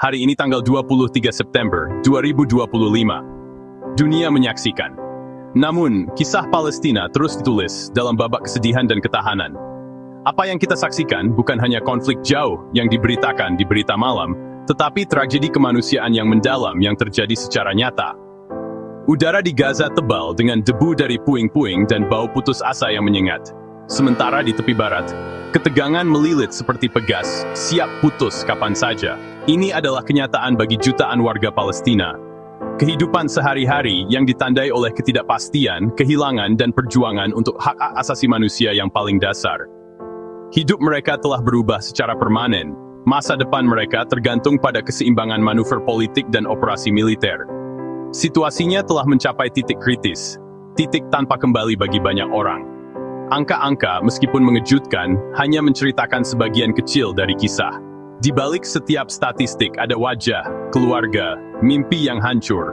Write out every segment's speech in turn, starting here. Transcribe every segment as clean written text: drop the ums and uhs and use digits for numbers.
Hari ini tanggal 23 September 2025. Dunia menyaksikan. Namun, kisah Palestina terus ditulis dalam babak kesedihan dan ketahanan. Apa yang kita saksikan bukan hanya konflik jauh yang diberitakan di berita malam, tetapi tragedi kemanusiaan yang mendalam yang terjadi secara nyata. Udara di Gaza tebal dengan debu dari puing-puing dan bau putus asa yang menyengat. Sementara di tepi barat, ketegangan melilit seperti pegas, siap putus kapan saja. Ini adalah kenyataan bagi jutaan warga Palestina. Kehidupan sehari-hari yang ditandai oleh ketidakpastian, kehilangan, dan perjuangan untuk hak asasi manusia yang paling dasar. Hidup mereka telah berubah secara permanen. Masa depan mereka tergantung pada keseimbangan manuver politik dan operasi militer. Situasinya telah mencapai titik kritis, titik tanpa kembali bagi banyak orang. Angka-angka, meskipun mengejutkan, hanya menceritakan sebagian kecil dari kisah. Di balik setiap statistik ada wajah, keluarga, mimpi yang hancur.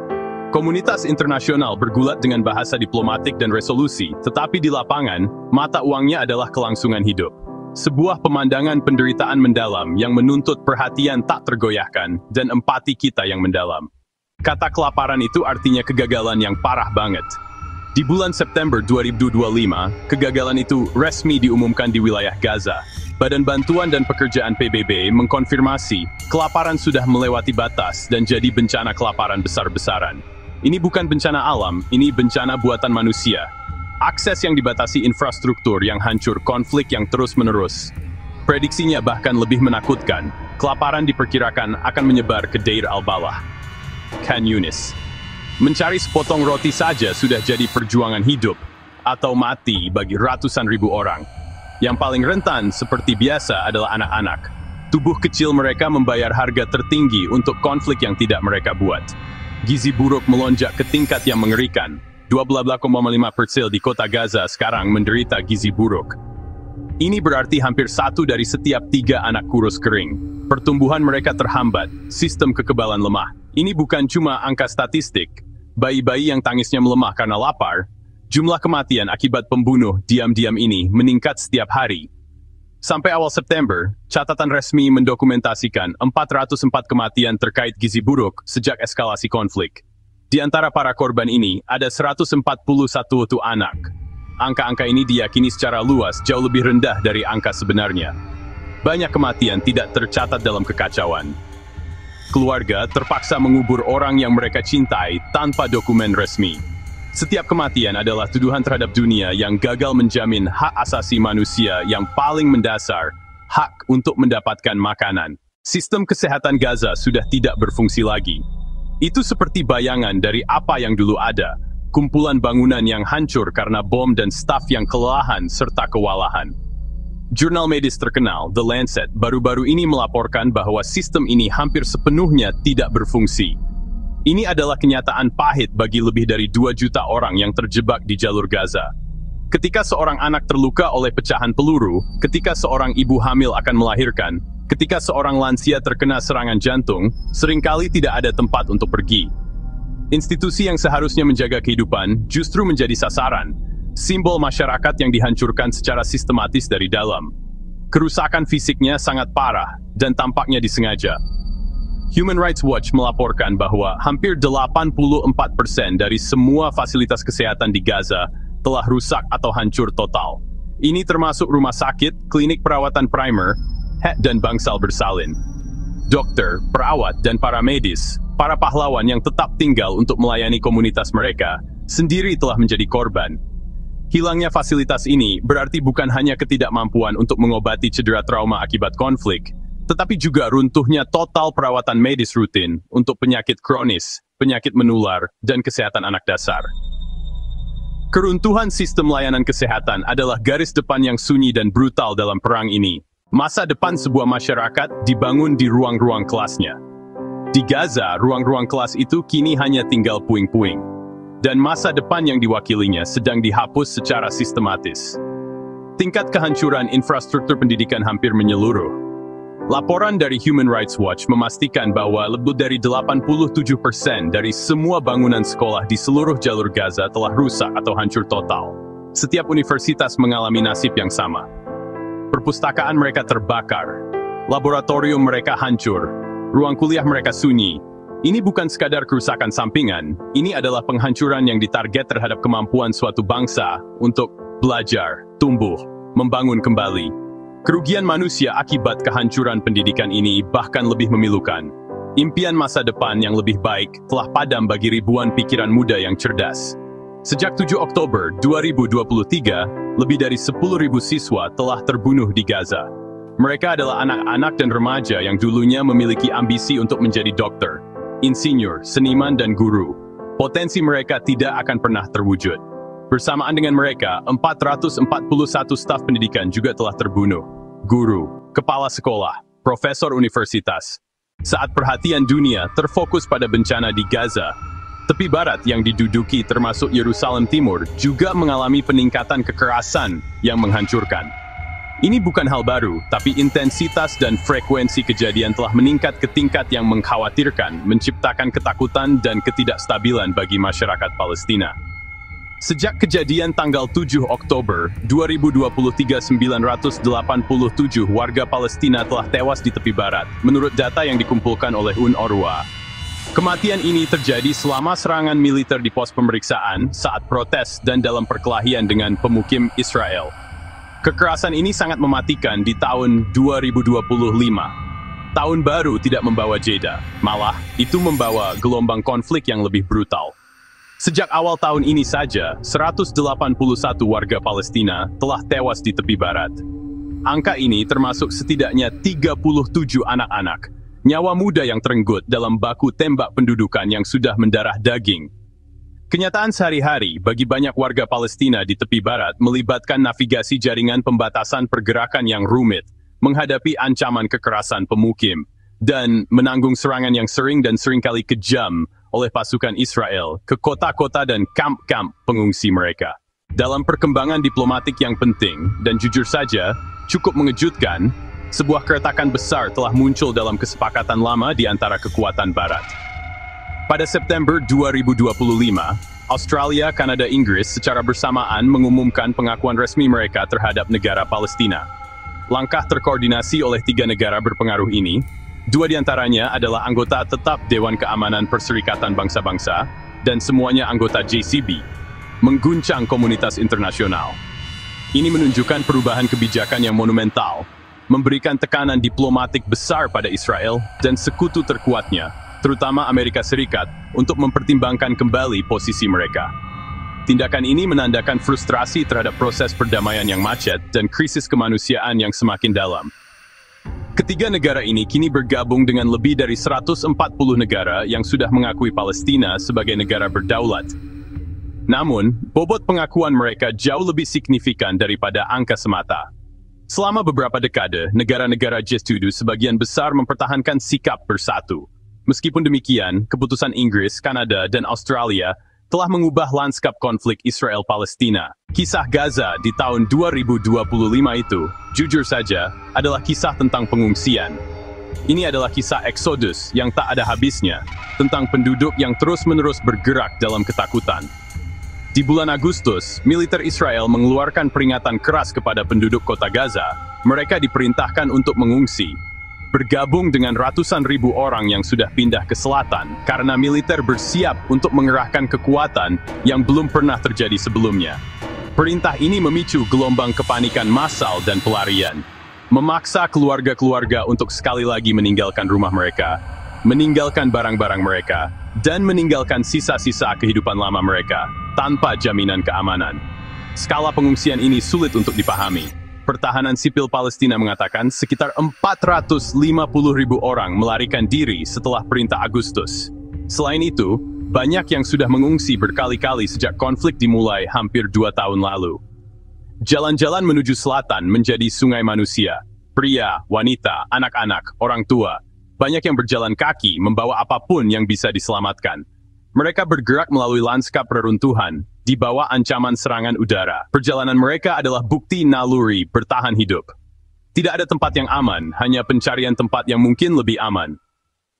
Komunitas internasional bergulat dengan bahasa diplomatik dan resolusi, tetapi di lapangan, mata uangnya adalah kelangsungan hidup. Sebuah pemandangan penderitaan mendalam yang menuntut perhatian tak tergoyahkan dan empati kita yang mendalam. Kata kelaparan itu artinya kegagalan yang parah banget. Di bulan September 2025, kegagalan itu resmi diumumkan di wilayah Gaza. Badan Bantuan dan Pekerjaan PBB mengkonfirmasi kelaparan sudah melewati batas dan jadi bencana kelaparan besar-besaran. Ini bukan bencana alam, ini bencana buatan manusia. Akses yang dibatasi, infrastruktur yang hancur, konflik yang terus-menerus. Prediksinya bahkan lebih menakutkan. Kelaparan diperkirakan akan menyebar ke Deir al-Balah, Khan Yunis. Mencari sepotong roti saja sudah jadi perjuangan hidup atau mati bagi ratusan ribu orang. Yang paling rentan seperti biasa adalah anak-anak. Tubuh kecil mereka membayar harga tertinggi untuk konflik yang tidak mereka buat. Gizi buruk melonjak ke tingkat yang mengerikan. 12,5% di kota Gaza sekarang menderita gizi buruk. Ini berarti hampir 1 dari setiap 3 anak kurus kering. Pertumbuhan mereka terhambat, sistem kekebalan lemah. Ini bukan cuma angka statistik. Bayi-bayi yang tangisnya melemah karena lapar, jumlah kematian akibat pembunuh diam-diam ini meningkat setiap hari. Sampai awal September, catatan resmi mendokumentasikan 404 kematian terkait gizi buruk sejak eskalasi konflik. Di antara para korban ini, ada 141 anak. Angka-angka ini diyakini secara luas jauh lebih rendah dari angka sebenarnya. Banyak kematian tidak tercatat dalam kekacauan. Keluarga terpaksa mengubur orang yang mereka cintai tanpa dokumen resmi. Setiap kematian adalah tuduhan terhadap dunia yang gagal menjamin hak asasi manusia yang paling mendasar, hak untuk mendapatkan makanan. Sistem kesehatan Gaza sudah tidak berfungsi lagi. Itu seperti bayangan dari apa yang dulu ada, kumpulan bangunan yang hancur karena bom dan staf yang kelelahan serta kewalahan. Jurnal medis terkenal, The Lancet, baru-baru ini melaporkan bahwa sistem ini hampir sepenuhnya tidak berfungsi. Ini adalah kenyataan pahit bagi lebih dari 2 juta orang yang terjebak di jalur Gaza. Ketika seorang anak terluka oleh pecahan peluru, ketika seorang ibu hamil akan melahirkan, ketika seorang lansia terkena serangan jantung, seringkali tidak ada tempat untuk pergi. Institusi yang seharusnya menjaga kehidupan justru menjadi sasaran. Simbol masyarakat yang dihancurkan secara sistematis dari dalam. Kerusakan fisiknya sangat parah dan tampaknya disengaja. Human Rights Watch melaporkan bahwa hampir 84% dari semua fasilitas kesehatan di Gaza telah rusak atau hancur total. Ini termasuk rumah sakit, klinik perawatan primer, dan bangsal bersalin. Dokter, perawat, dan para medis, para pahlawan yang tetap tinggal untuk melayani komunitas mereka, sendiri telah menjadi korban. Hilangnya fasilitas ini berarti bukan hanya ketidakmampuan untuk mengobati cedera trauma akibat konflik, tetapi juga runtuhnya total perawatan medis rutin untuk penyakit kronis, penyakit menular, dan kesehatan anak dasar. Keruntuhan sistem layanan kesehatan adalah garis depan yang sunyi dan brutal dalam perang ini. Masa depan sebuah masyarakat dibangun di ruang-ruang kelasnya. Di Gaza, ruang-ruang kelas itu kini hanya tinggal puing-puing. Dan masa depan yang diwakilinya sedang dihapus secara sistematis. Tingkat kehancuran infrastruktur pendidikan hampir menyeluruh. Laporan dari Human Rights Watch memastikan bahwa lebih dari 87% dari semua bangunan sekolah di seluruh jalur Gaza telah rusak atau hancur total. Setiap universitas mengalami nasib yang sama. Perpustakaan mereka terbakar, laboratorium mereka hancur, Ruang kuliah mereka sunyi. Ini bukan sekadar kerusakan sampingan, ini adalah penghancuran yang ditarget terhadap kemampuan suatu bangsa untuk belajar, tumbuh, membangun kembali. Kerugian manusia akibat kehancuran pendidikan ini bahkan lebih memilukan. Impian masa depan yang lebih baik telah padam bagi ribuan pikiran muda yang cerdas. Sejak 7 Oktober 2023, lebih dari 10.000 siswa telah terbunuh di Gaza. Mereka adalah anak-anak dan remaja yang dulunya memiliki ambisi untuk menjadi dokter, insinyur, seniman, dan guru. Potensi mereka tidak akan pernah terwujud. Bersamaan dengan mereka, 441 staf pendidikan juga telah terbunuh. Guru, kepala sekolah, profesor universitas. Saat perhatian dunia terfokus pada bencana di Gaza, tepi barat yang diduduki termasuk Yerusalem Timur juga mengalami peningkatan kekerasan yang menghancurkan. Ini bukan hal baru, tapi intensitas dan frekuensi kejadian telah meningkat ke tingkat yang mengkhawatirkan, menciptakan ketakutan dan ketidakstabilan bagi masyarakat Palestina. Sejak kejadian tanggal 7 Oktober 2023, 987 warga Palestina telah tewas di tepi barat, menurut data yang dikumpulkan oleh UNRWA. Kematian ini terjadi selama serangan militer di pos pemeriksaan, saat protes, dan dalam perkelahian dengan pemukim Israel. Kekerasan ini sangat mematikan di tahun 2025. Tahun baru tidak membawa jeda, malah itu membawa gelombang konflik yang lebih brutal. Sejak awal tahun ini saja, 181 warga Palestina telah tewas di tepi barat. Angka ini termasuk setidaknya 37 anak-anak, nyawa muda yang terenggut dalam baku tembak pendudukan yang sudah mendarah daging. Kenyataan sehari-hari bagi banyak warga Palestina di tepi barat melibatkan navigasi jaringan pembatasan pergerakan yang rumit, menghadapi ancaman kekerasan pemukim, dan menanggung serangan yang sering dan seringkali kejam oleh pasukan Israel ke kota-kota dan kamp-kamp pengungsi mereka. Dalam perkembangan diplomatik yang penting, dan jujur saja, cukup mengejutkan, sebuah keretakan besar telah muncul dalam kesepakatan lama di antara kekuatan Barat. Pada September 2025, Australia, Kanada, Inggris secara bersamaan mengumumkan pengakuan resmi mereka terhadap negara Palestina. Langkah terkoordinasi oleh 3 negara berpengaruh ini, 2 diantaranya adalah anggota tetap Dewan Keamanan Perserikatan Bangsa-Bangsa, dan semuanya anggota JCB, mengguncang komunitas internasional. Ini menunjukkan perubahan kebijakan yang monumental, memberikan tekanan diplomatik besar pada Israel dan sekutu terkuatnya, terutama Amerika Serikat, untuk mempertimbangkan kembali posisi mereka. Tindakan ini menandakan frustrasi terhadap proses perdamaian yang macet dan krisis kemanusiaan yang semakin dalam. Ketiga negara ini kini bergabung dengan lebih dari 140 negara yang sudah mengakui Palestina sebagai negara berdaulat. Namun, bobot pengakuan mereka jauh lebih signifikan daripada angka semata. Selama beberapa dekade, negara-negara G7 sebagian besar mempertahankan sikap bersatu. Meskipun demikian, keputusan Inggris, Kanada, dan Australia telah mengubah lanskap konflik Israel-Palestina. Kisah Gaza di tahun 2025 itu, jujur saja, adalah kisah tentang pengungsian. Ini adalah kisah Exodus yang tak ada habisnya, tentang penduduk yang terus-menerus bergerak dalam ketakutan. Di bulan Agustus, militer Israel mengeluarkan peringatan keras kepada penduduk kota Gaza. Mereka diperintahkan untuk mengungsi, bergabung dengan ratusan ribu orang yang sudah pindah ke selatan karena militer bersiap untuk mengerahkan kekuatan yang belum pernah terjadi sebelumnya. Perintah ini memicu gelombang kepanikan massal dan pelarian, memaksa keluarga-keluarga untuk sekali lagi meninggalkan rumah mereka, meninggalkan barang-barang mereka, dan meninggalkan sisa-sisa kehidupan lama mereka tanpa jaminan keamanan. Skala pengungsian ini sulit untuk dipahami. Pertahanan Sipil Palestina mengatakan sekitar 450.000 orang melarikan diri setelah perintah Agustus. Selain itu, banyak yang sudah mengungsi berkali-kali sejak konflik dimulai hampir 2 tahun lalu. Jalan-jalan menuju selatan menjadi sungai manusia. Pria, wanita, anak-anak, orang tua. Banyak yang berjalan kaki membawa apapun yang bisa diselamatkan. Mereka bergerak melalui lanskap reruntuhan, di bawah ancaman serangan udara. Perjalanan mereka adalah bukti naluri bertahan hidup. Tidak ada tempat yang aman, hanya pencarian tempat yang mungkin lebih aman.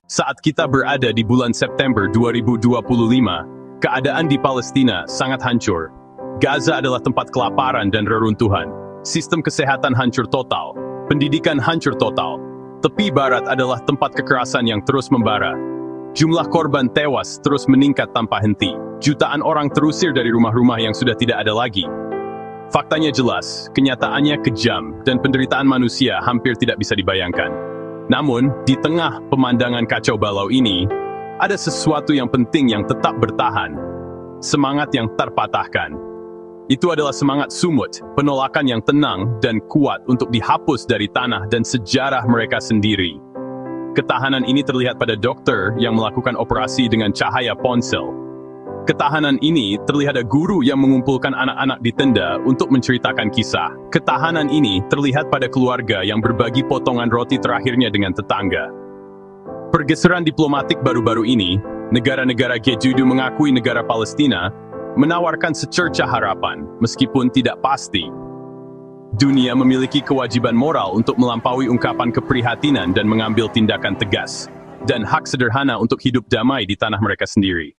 Saat kita berada di bulan September 2025, keadaan di Palestina sangat hancur. Gaza adalah tempat kelaparan dan reruntuhan. Sistem kesehatan hancur total. Pendidikan hancur total. Tepi barat adalah tempat kekerasan yang terus membara. Jumlah korban tewas terus meningkat tanpa henti. Jutaan orang terusir dari rumah-rumah yang sudah tidak ada lagi. Faktanya jelas, kenyataannya kejam, dan penderitaan manusia hampir tidak bisa dibayangkan. Namun, di tengah pemandangan kacau balau ini, ada sesuatu yang penting yang tetap bertahan. Semangat yang terpatahkan. Itu adalah semangat sumut, penolakan yang tenang dan kuat untuk dihapus dari tanah dan sejarah mereka sendiri. Ketahanan ini terlihat pada dokter yang melakukan operasi dengan cahaya ponsel. Ketahanan ini terlihat ada guru yang mengumpulkan anak-anak di tenda untuk menceritakan kisah. Ketahanan ini terlihat pada keluarga yang berbagi potongan roti terakhirnya dengan tetangga. Pergeseran diplomatik baru-baru ini, negara-negara G7 mengakui negara Palestina, menawarkan secercah harapan, meskipun tidak pasti. Dunia memiliki kewajiban moral untuk melampaui ungkapan keprihatinan dan mengambil tindakan tegas, dan hak sederhana untuk hidup damai di tanah mereka sendiri.